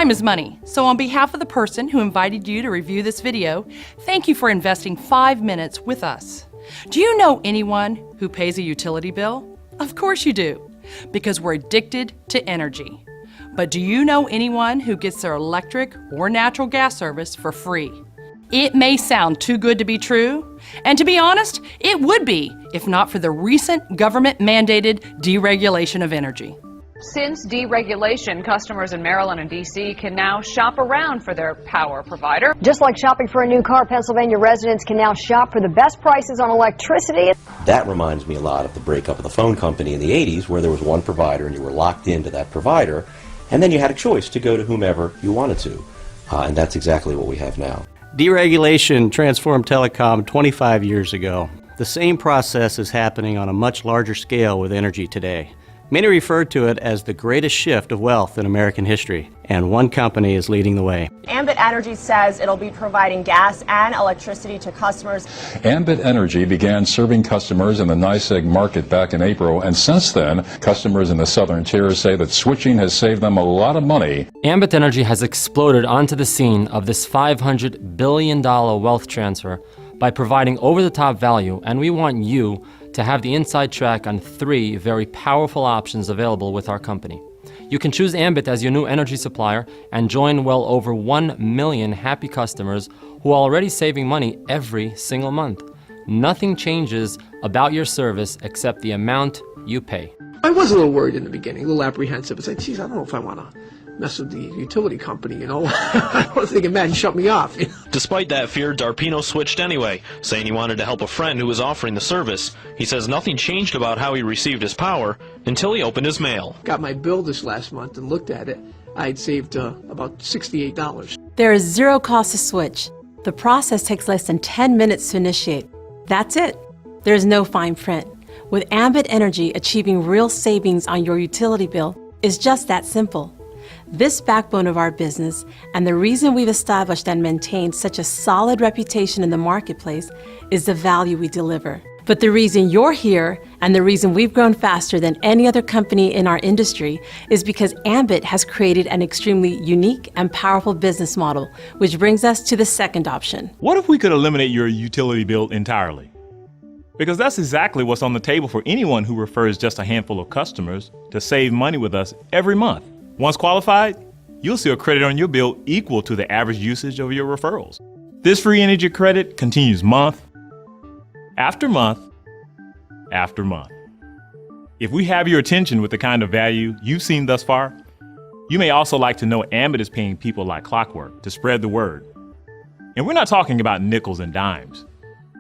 Time is money, so on behalf of the person who invited you to review this video, thank you for investing 5 minutes with us. Do you know anyone who pays a utility bill? Of course you do, because we're addicted to energy. But do you know anyone who gets their electric or natural gas service for free? It may sound too good to be true, and to be honest, it would be if not for the recent government-mandated deregulation of energy. Since deregulation, customers in Maryland and D.C. can now shop around for their power provider. Just like shopping for a new car, Pennsylvania residents can now shop for the best prices on electricity. That reminds me a lot of the breakup of the phone company in the 80s, where there was one provider and you were locked into that provider, and then you had a choice to go to whomever you wanted to. And that's exactly what we have now. Deregulation transformed telecom 25 years ago. The same process is happening on a much larger scale with energy today. Many refer to it as the greatest shift of wealth in American history, and one company is leading the way. Ambit Energy says it'll be providing gas and electricity to customers. Ambit Energy began serving customers in the NYSEG market back in April, and since then, customers in the southern tier say that switching has saved them a lot of money. Ambit Energy has exploded onto the scene of this $500 billion wealth transfer by providing over-the-top value, and we want you to have the inside track on 3 very powerful options available with our company. You can choose Ambit as your new energy supplier and join well over 1 million happy customers who are already saving money every single month. Nothing changes about your service except the amount you pay. I was a little worried in the beginning, a little apprehensive. I said, geez, I don't know if I want to mess with the utility company, you know. I was thinking, man, shut me off. Despite that fear, Darpino switched anyway, saying he wanted to help a friend who was offering the service. He says nothing changed about how he received his power until he opened his mail. Got my bill this last month and looked at it. I had saved about $68. There is zero cost to switch. The process takes less than 10 minutes to initiate. That's it. There is no fine print. With Ambit Energy, achieving real savings on your utility bill is just that simple. This backbone of our business, and the reason we've established and maintained such a solid reputation in the marketplace, is the value we deliver. But the reason you're here, and the reason we've grown faster than any other company in our industry, is because Ambit has created an extremely unique and powerful business model, which brings us to the second option. What if we could eliminate your utility bill entirely? Because that's exactly what's on the table for anyone who refers just a handful of customers to save money with us every month. Once qualified, you'll see a credit on your bill equal to the average usage of your referrals. This free energy credit continues month after month after month. If we have your attention with the kind of value you've seen thus far, you may also like to know Ambit is paying people like clockwork to spread the word. And we're not talking about nickels and dimes.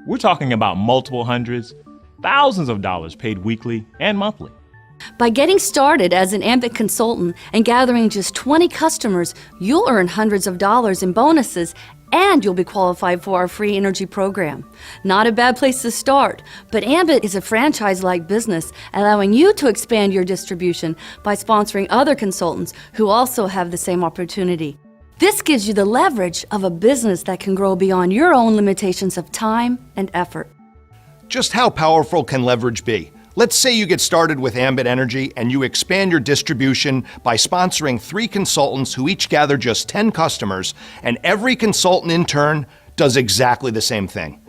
We're talking about multiple hundreds, thousands of dollars paid weekly and monthly. By getting started as an Ambit consultant and gathering just 20 customers, you'll earn hundreds of dollars in bonuses, and you'll be qualified for our free energy program. Not a bad place to start, but Ambit is a franchise-like business, allowing you to expand your distribution by sponsoring other consultants who also have the same opportunity. This gives you the leverage of a business that can grow beyond your own limitations of time and effort. Just how powerful can leverage be? Let's say you get started with Ambit Energy and you expand your distribution by sponsoring 3 consultants who each gather just 10 customers, and every consultant in turn does exactly the same thing.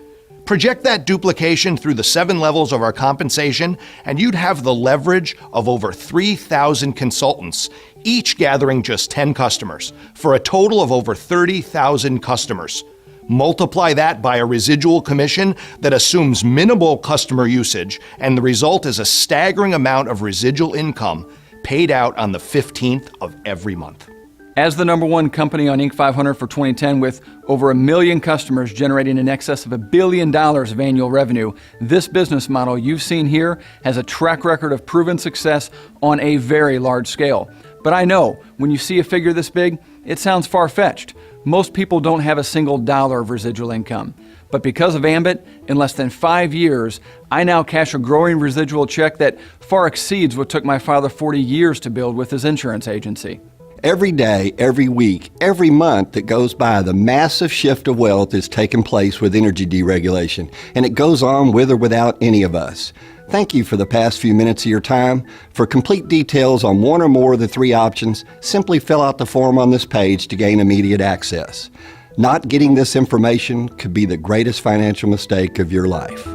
Project that duplication through the 7 levels of our compensation, and you'd have the leverage of over 3,000 consultants, each gathering just 10 customers, for a total of over 30,000 customers. Multiply that by a residual commission that assumes minimal customer usage, and the result is a staggering amount of residual income paid out on the 15th of every month. As the #1 company on Inc. 500 for 2010 with over 1 million customers generating in excess of $1 billion of annual revenue, this business model you've seen here has a track record of proven success on a very large scale. But I know, when you see a figure this big, it sounds far-fetched. Most people don't have a single dollar of residual income. But because of Ambit, in less than 5 years, I now cash a growing residual check that far exceeds what took my father 40 years to build with his insurance agency. Every day, every week, every month that goes by, the massive shift of wealth is taking place with energy deregulation, and it goes on with or without any of us. Thank you for the past few minutes of your time. For complete details on one or more of the 3 options, simply fill out the form on this page to gain immediate access. Not getting this information could be the greatest financial mistake of your life.